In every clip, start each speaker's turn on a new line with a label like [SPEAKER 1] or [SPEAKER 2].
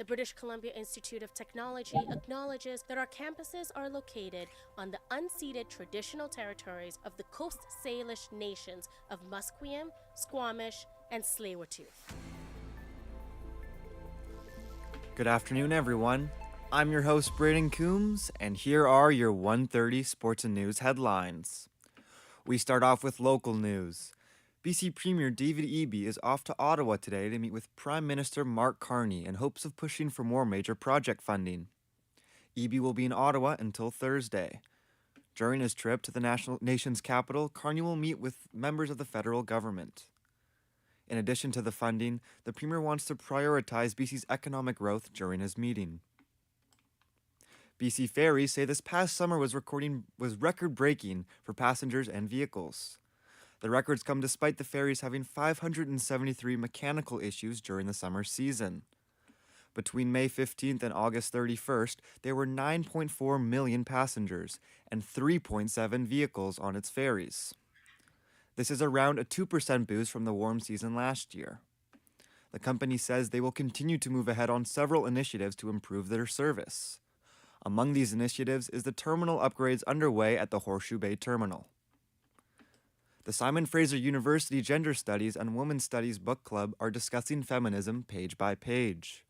[SPEAKER 1] The British Columbia Institute of Technology acknowledges that our campuses are located on the unceded traditional territories of the Coast Salish nations of Musqueam, Squamish, and Tsleil-Waututh.
[SPEAKER 2] Good afternoon, everyone. I'm your host, Braden Coombs, and here are your 1:30 Sports and News headlines. We start off with local news. BC Premier David Eby is off to Ottawa today to meet with Prime Minister Mark Carney in hopes of pushing for more major project funding. Eby will be in Ottawa until Thursday. During his trip to the nation's capital, Carney will meet with members of the federal government. In addition to the funding, the Premier wants to prioritize BC's economic growth during his meeting. BC Ferries say this past summer was record-breaking for passengers and vehicles. The records come despite the ferries having 573 mechanical issues during the summer season. Between May 15th and August 31st, there were 9.4 million passengers and 3.7 vehicles on its ferries. This is around a 2% boost from the warm season last year. The company says they will continue to move ahead on several initiatives to improve their service. Among these initiatives is the terminal upgrades underway at the Horseshoe Bay Terminal. The Simon Fraser University Gender Studies and Women's Studies Book Club are discussing feminism page by page.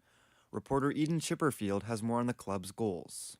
[SPEAKER 2] Reporter Eden Chipperfield has more on the club's goals.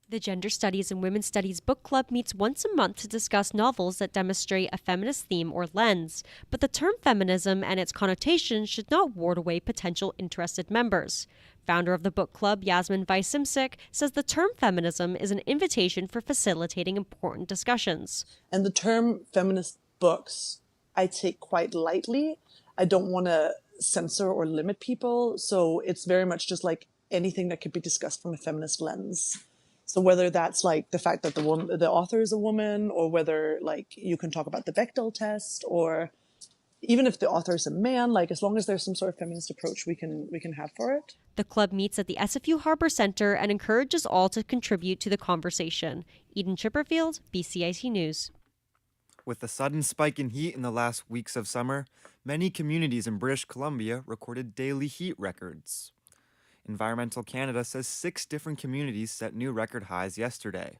[SPEAKER 3] The Gender Studies and Women's Studies Book Club meets once a month to discuss novels that demonstrate a feminist theme or lens, but the term feminism and its connotations should not ward away potential interested members. Founder of the book club, Yasmin Weiss-Simsek, says the term feminism is an invitation for facilitating important discussions.
[SPEAKER 4] And the term feminist books, I take quite lightly. I don't want to censor or limit people, so it's very much just like anything that could be discussed from a feminist lens. So whether that's like the fact that the author is a woman, or whether like you can talk about the Bechdel test, or even if the author is a man, like as long as there's some sort of feminist approach we can have for it.
[SPEAKER 3] The club meets at the SFU Harbor Center and encourages all to contribute to the conversation. Eden Chipperfield, BCIT News.
[SPEAKER 2] With the sudden spike in heat in the last weeks of summer, many communities in British Columbia recorded daily heat records. Environmental Canada says 6 different communities set new record highs yesterday.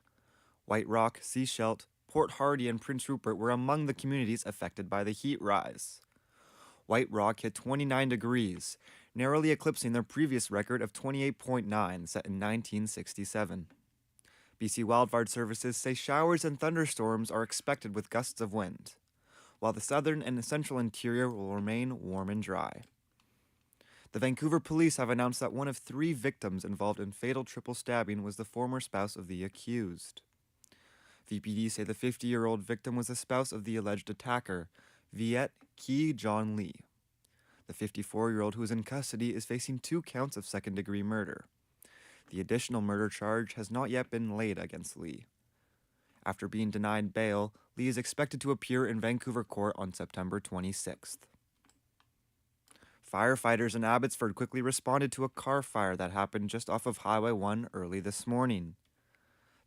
[SPEAKER 2] White Rock, Sechelt, Port Hardy, and Prince Rupert were among the communities affected by the heat rise. White Rock hit 29 degrees, narrowly eclipsing their previous record of 28.9 set in 1967. BC Wildfire Services say showers and thunderstorms are expected with gusts of wind, while the southern and central interior will remain warm and dry. The Vancouver police have announced that one of 3 victims involved in fatal triple stabbing was the former spouse of the accused. VPD say the 50-year-old victim was the spouse of the alleged attacker, Viet Ki John Lee. The 54-year-old who is in custody is facing 2 counts of second-degree murder. The additional murder charge has not yet been laid against Lee. After being denied bail, Lee is expected to appear in Vancouver court on September 26th. Firefighters in Abbotsford quickly responded to a car fire that happened just off of Highway 1 early this morning.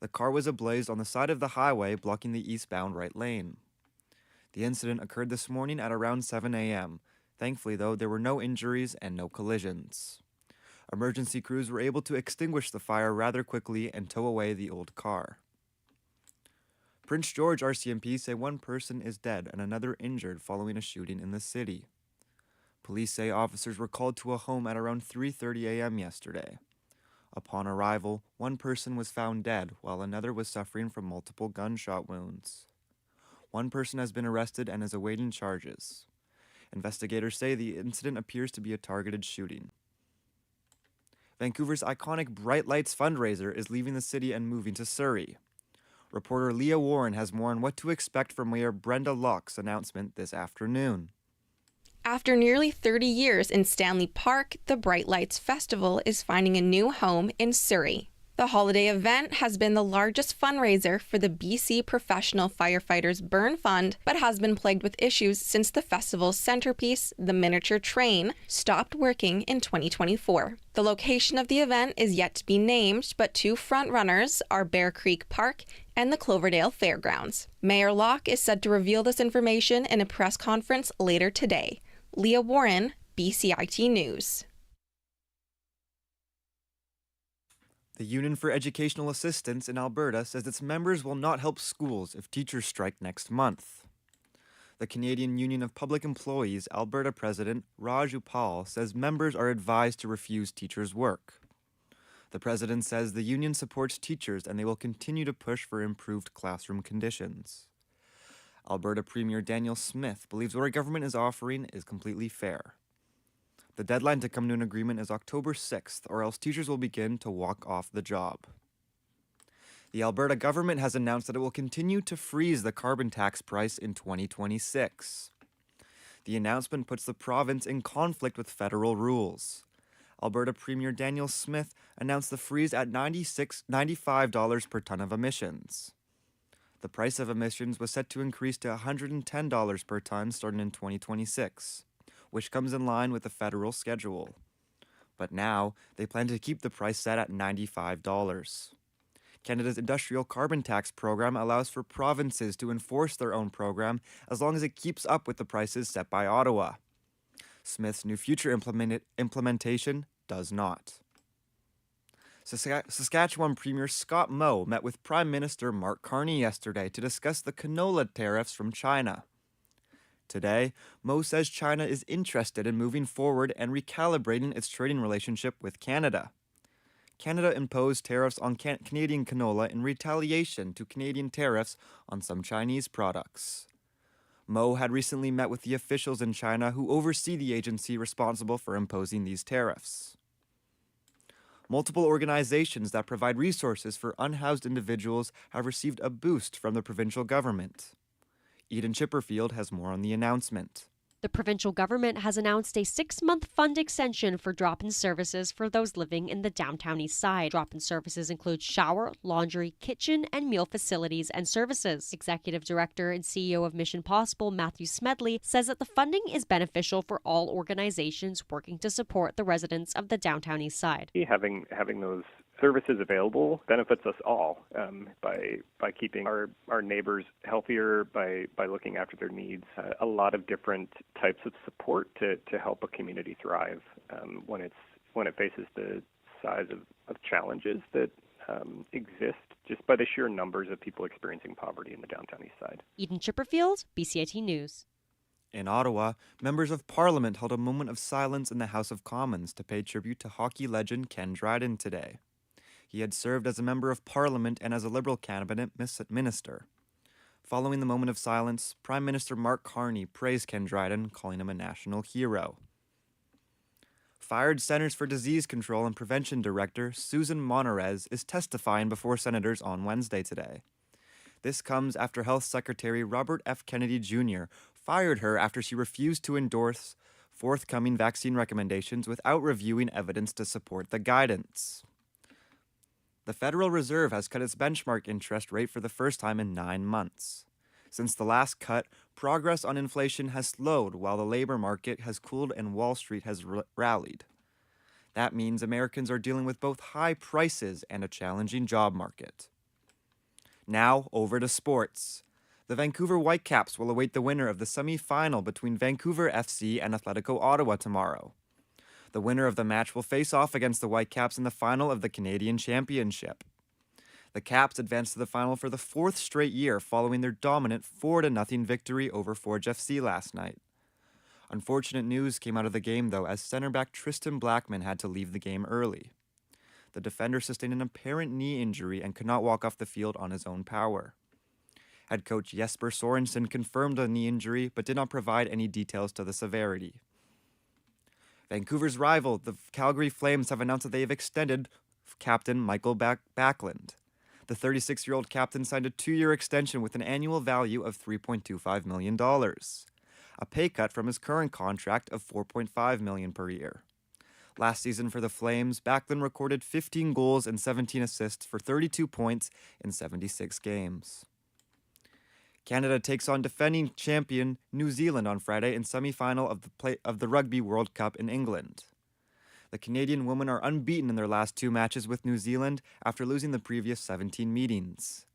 [SPEAKER 2] The car was ablaze on the side of the highway, blocking the eastbound right lane. The incident occurred this morning at around 7 a.m. Thankfully, though, there were no injuries and no collisions. Emergency crews were able to extinguish the fire rather quickly and tow away the old car. Prince George RCMP say 1 person is dead and another injured following a shooting in the city. Police say officers were called to a home at around 3:30 a.m. yesterday. Upon arrival, 1 person was found dead while another was suffering from multiple gunshot wounds. 1 person has been arrested and is awaiting charges. Investigators say the incident appears to be a targeted shooting. Vancouver's iconic Bright Lights fundraiser is leaving the city and moving to Surrey. Reporter Leah Warren has more on what to expect from Mayor Brenda Locke's announcement this afternoon.
[SPEAKER 5] After nearly 30 years in Stanley Park, the Bright Lights Festival is finding a new home in Surrey. The holiday event has been the largest fundraiser for the BC Professional Firefighters Burn Fund, but has been plagued with issues since the festival's centerpiece, the miniature train, stopped working in 2024. The location of the event is yet to be named, but 2 front-runners are Bear Creek Park and the Cloverdale Fairgrounds. Mayor Locke is said to reveal this information in a press conference later today. Leah Warren, BCIT News.
[SPEAKER 2] The Union for Educational Assistance in Alberta says its members will not help schools if teachers strike next month. The Canadian Union of Public Employees Alberta President Raj Upal says members are advised to refuse teachers' work. The president says the union supports teachers and they will continue to push for improved classroom conditions. Alberta Premier Daniel Smith believes what our government is offering is completely fair. The deadline to come to an agreement is October 6th, or else teachers will begin to walk off the job. The Alberta government has announced that it will continue to freeze the carbon tax price in 2026. The announcement puts the province in conflict with federal rules. Alberta Premier Daniel Smith announced the freeze at $95 per ton of emissions. The price of emissions was set to increase to $110 per ton starting in 2026. Which comes in line with the federal schedule. But now, they plan to keep the price set at $95. Canada's industrial carbon tax program allows for provinces to enforce their own program as long as it keeps up with the prices set by Ottawa. Smith's new future implementation does not. Saskatchewan Premier Scott Moe met with Prime Minister Mark Carney yesterday to discuss the canola tariffs from China. Today, Moe says China is interested in moving forward and recalibrating its trading relationship with Canada. Canada imposed tariffs on Canadian canola in retaliation to Canadian tariffs on some Chinese products. Moe had recently met with the officials in China who oversee the agency responsible for imposing these tariffs. Multiple organizations that provide resources for unhoused individuals have received a boost from the provincial government. Eden Chipperfield has more on the announcement.
[SPEAKER 3] The provincial government has announced a 6-month fund extension for drop-in services for those living in the downtown east side. Drop-in services include shower, laundry, kitchen, and meal facilities and services. Executive Director and CEO of Mission Possible, Matthew Smedley, says that the funding is beneficial for all organizations working to support the residents of the downtown east side.
[SPEAKER 6] Having those services available benefits us all by keeping our neighbors healthier, by looking after their needs. A lot of different types of support to help a community thrive when it faces the size of challenges that exist just by the sheer numbers of people experiencing poverty in the downtown east side.
[SPEAKER 3] Eden Chipperfield, BCIT News.
[SPEAKER 2] In Ottawa, members of Parliament held a moment of silence in the House of Commons to pay tribute to hockey legend Ken Dryden today. He had served as a member of Parliament and as a Liberal cabinet minister. Following the moment of silence, Prime Minister Mark Carney praised Ken Dryden, calling him a national hero. Fired Centers for Disease Control and Prevention Director Susan Monarez is testifying before senators on Wednesday today. This comes after Health Secretary Robert F. Kennedy Jr. fired her after she refused to endorse forthcoming vaccine recommendations without reviewing evidence to support the guidance. The Federal Reserve has cut its benchmark interest rate for the first time in 9 months. Since the last cut, progress on inflation has slowed while the labor market has cooled and Wall Street has rallied. That means Americans are dealing with both high prices and a challenging job market. Now, over to sports. The Vancouver Whitecaps will await the winner of the semi-final between Vancouver FC and Atletico Ottawa tomorrow. The winner of the match will face off against the Whitecaps in the final of the Canadian Championship. The Caps advanced to the final for the 4th straight year following their dominant 4-0 victory over Forge FC last night. Unfortunate news came out of the game, though, as center back Tristan Blackman had to leave the game early. The defender sustained an apparent knee injury and could not walk off the field on his own power. Head coach Jesper Sorensen confirmed a knee injury but did not provide any details to the severity. Vancouver's rival, the Calgary Flames, have announced that they have extended captain Michael Backlund. The 36-year-old captain signed a 2-year extension with an annual value of $3.25 million, a pay cut from his current contract of $4.5 million per year. Last season for the Flames, Backlund recorded 15 goals and 17 assists for 32 points in 76 games. Canada takes on defending champion New Zealand on Friday in semi-final of the Rugby World Cup in England. The Canadian women are unbeaten in their last 2 matches with New Zealand after losing the previous 17 meetings.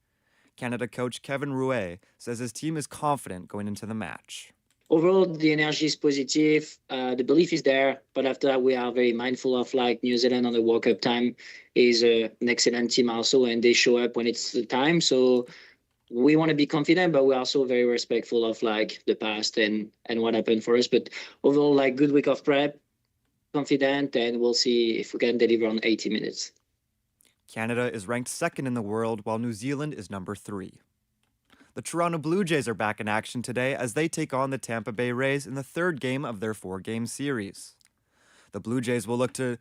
[SPEAKER 2] Canada coach Kevin Rouet says his team is confident going into the match.
[SPEAKER 7] overall, the energy is positive. The belief is there, but after that, we are very mindful of like New Zealand on the World Cup time is an excellent team also, and they show up when it's the time. So we want to be confident, but we're also very respectful of like the past and what happened for us. But overall, like good week of prep, confident, and we'll see if we can deliver on 80 minutes.
[SPEAKER 2] Canada is ranked second in the world, while New Zealand is number 3. The Toronto Blue Jays are back in action today as they take on the Tampa Bay Rays in the third game of their 4-game series. The Blue Jays will look to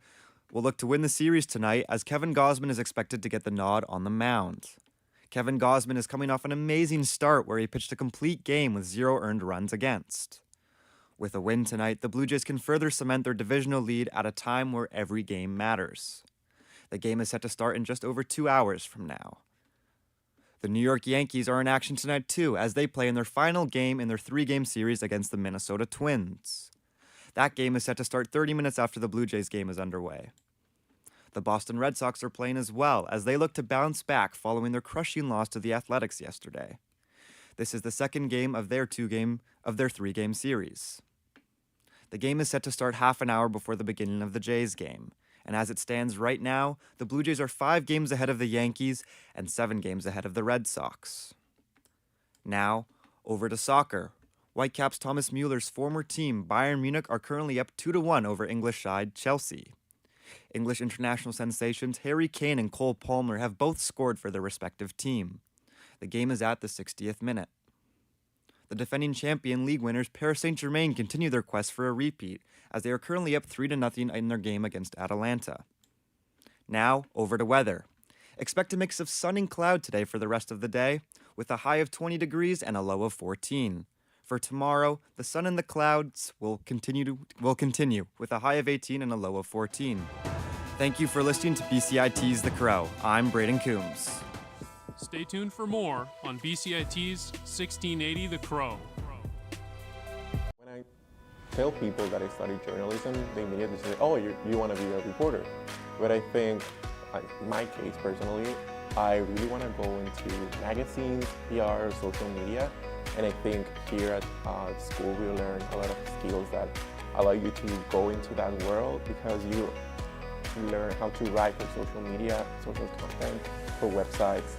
[SPEAKER 2] win the series tonight as Kevin Gausman is expected to get the nod on the mound. Kevin Gausman is coming off an amazing start where he pitched a complete game with 0 earned runs against. With a win tonight, the Blue Jays can further cement their divisional lead at a time where every game matters. The game is set to start in just over 2 hours from now. The New York Yankees are in action tonight too, as they play in their final game in their 3-game series against the Minnesota Twins. That game is set to start 30 minutes after the Blue Jays game is underway. The Boston Red Sox are playing as well, as they look to bounce back following their crushing loss to the Athletics yesterday. This is the second game of their 3-game series. The game is set to start half an hour before the beginning of the Jays game. And as it stands right now, the Blue Jays are 5 games ahead of the Yankees and 7 games ahead of the Red Sox. Now, over to soccer. Whitecaps' Thomas Mueller's former team, Bayern Munich, are currently up 2-1 over English side Chelsea. English international sensations Harry Kane and Cole Palmer have both scored for their respective team. The game is at the 60th minute. The defending champion league winners Paris Saint-Germain continue their quest for a repeat, as they are currently up 3-0 in their game against Atalanta. Now, over to weather. Expect a mix of sun and cloud today for the rest of the day, with a high of 20 degrees and a low of 14. For tomorrow, the sun and the clouds will continue with a high of 18 and a low of 14. Thank you for listening to BCIT's The Crow. I'm Braden Coombs.
[SPEAKER 8] Stay tuned for more on BCIT's 1680 The Crow.
[SPEAKER 9] When I tell people that I study journalism, they immediately say, oh, you want to be a reporter. But I think, in my case personally, I really want to go into magazines, PR, social media. And I think here at school we learn a lot of skills that allow you to go into that world, because you learn how to write for social media, social content, for websites,